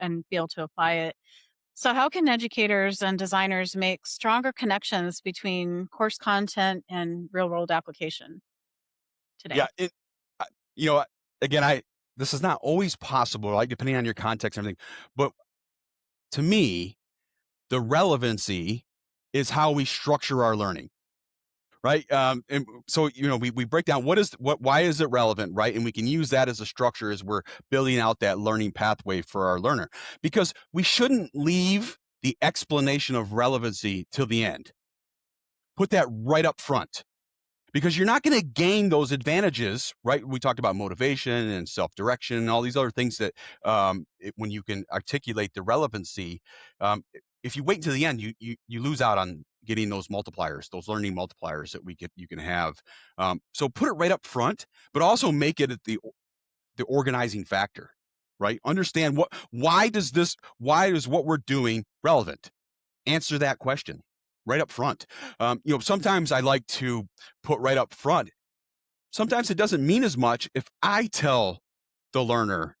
and be able to apply it. So, how can educators and designers make stronger connections between course content and real world application Yeah, today? I you know, again, I this is not always possible, like, depending on your context and everything, but to me, the relevancy is how we structure our learning, right? And so, we break down why is it relevant, right? And we can use that as a structure as we're building out that learning pathway for our learner, because we shouldn't leave the explanation of relevancy till the end. Put that right up front, because you're not going to gain those advantages, right? We talked about motivation and self-direction and all these other things that when you can articulate the relevancy, if you wait until the end, you lose out on getting those multipliers, those learning multipliers that you can have. So put it right up front, but also make it at the organizing factor, right? Understand why is what we're doing relevant? Answer that question right up front. Sometimes I like to put right up front. Sometimes it doesn't mean as much if I tell the learner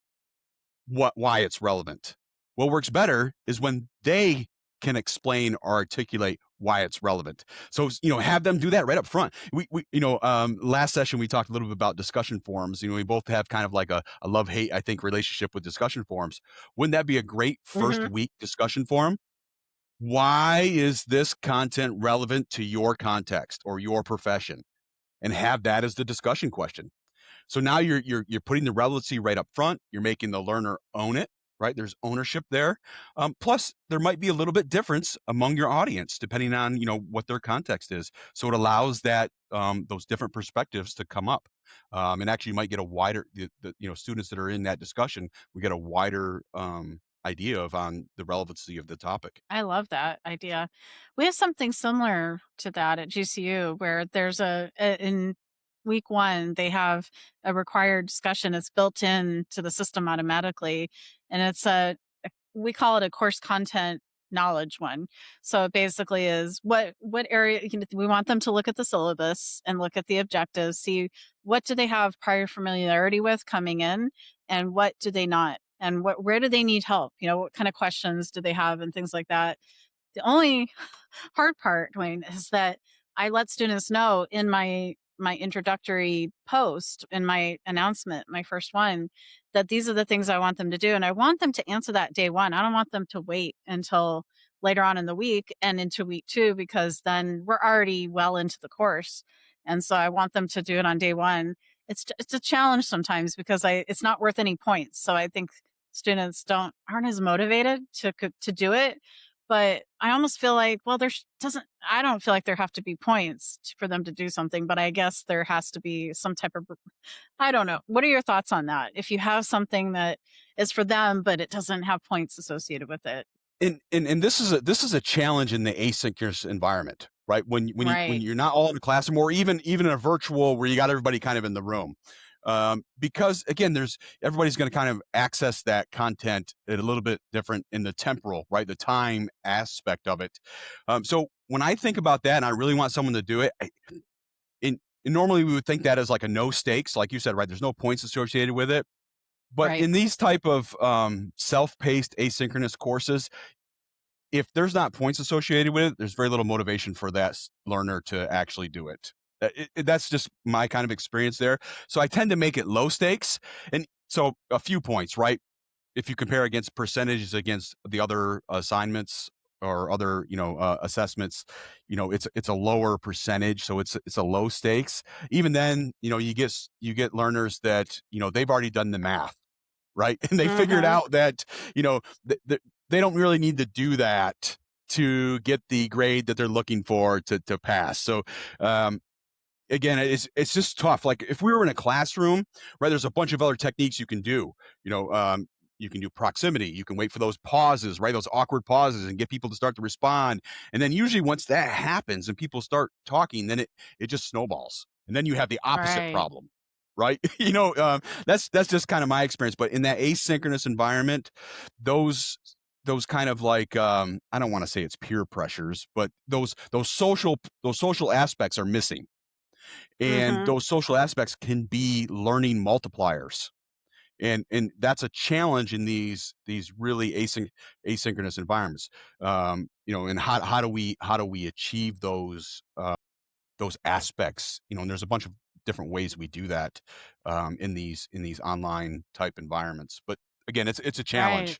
why it's relevant. What works better is when they can explain or articulate why it's relevant. So, have them do that right up front. Last session we talked a little bit about discussion forums. We both have kind of like a love hate, I think, relationship with discussion forums. Wouldn't that be a great first Hmm. week discussion forum? Why is this content relevant to your context or your profession? And have that as the discussion question. So now you're putting the relevancy right up front. You're making the learner own it, right? There's ownership there. Plus, there might be a little bit difference among your audience depending on what their context is. So it allows that those different perspectives to come up, and actually you might get a wider students that are in that discussion. We get a wider idea of on the relevancy of the topic. I love that idea. We have something similar to that at GCU where there's in week one, they have a required discussion. It's built in to the system automatically. And we call it a course content knowledge one. So it basically is what area we want them to look at the syllabus and look at the objectives, see what do they have prior familiarity with coming in and what do they not, and where do they need help, what kind of questions do they have and things like that. The only hard part, Dwayne, is that I let students know in my introductory post, in my announcement, my first one, that these are the things I want them to do. And I want them to answer that day one. I don't want them to wait until later on in the week and into week two, because then we're already well into the course. And so I want them to do it on day one. It's a challenge sometimes because it's not worth any points. So I think students aren't as motivated to do it, but I almost feel like, well, I don't feel like there have to be points for them to do something, but I guess there has to be some type of, I don't know. What are your thoughts on that? If you have something that is for them, but it doesn't have points associated with it. And this is a challenge in the asynchronous environment, right? When Right. you're not all in the classroom, or even in a virtual where you got everybody kind of in the room, because again, there's everybody's going to kind of access that content at a little bit different in the temporal, right? The time aspect of it. So when I think about that, and I really want someone to do it, and normally we would think that as like a no stakes, like you said, right? There's no points associated with it. But Right. in these type of self-paced asynchronous courses, if there's not points associated with it, there's very little motivation for that learner to actually do it. That's just my kind of experience there. So I tend to make it low stakes. And so a few points, right? If you compare against percentages against the other assignments or other, assessments, it's a lower percentage. So it's a low stakes. Even then, you get learners that, they've already done the math, right? And they figured Hmm. out that, they don't really need to do that to get the grade that they're looking for to pass. So, again, it's just tough. Like if we were in a classroom, right, there's a bunch of other techniques you can do. You can do proximity. You can wait for those pauses, right? Those awkward pauses and get people to start to respond. And then usually once that happens and people start talking, then it just snowballs. And then you have the opposite Right. problem, right? That's just kind of my experience. But in that asynchronous environment, those kind of like I don't want to say it's peer pressures, but those social aspects are missing, and Hmm. those social aspects can be learning multipliers. and that's a challenge in these really asynchronous environments. And how do we achieve those aspects? And there's a bunch of different ways we do that in these online type environments. But again, it's a Right. challenge.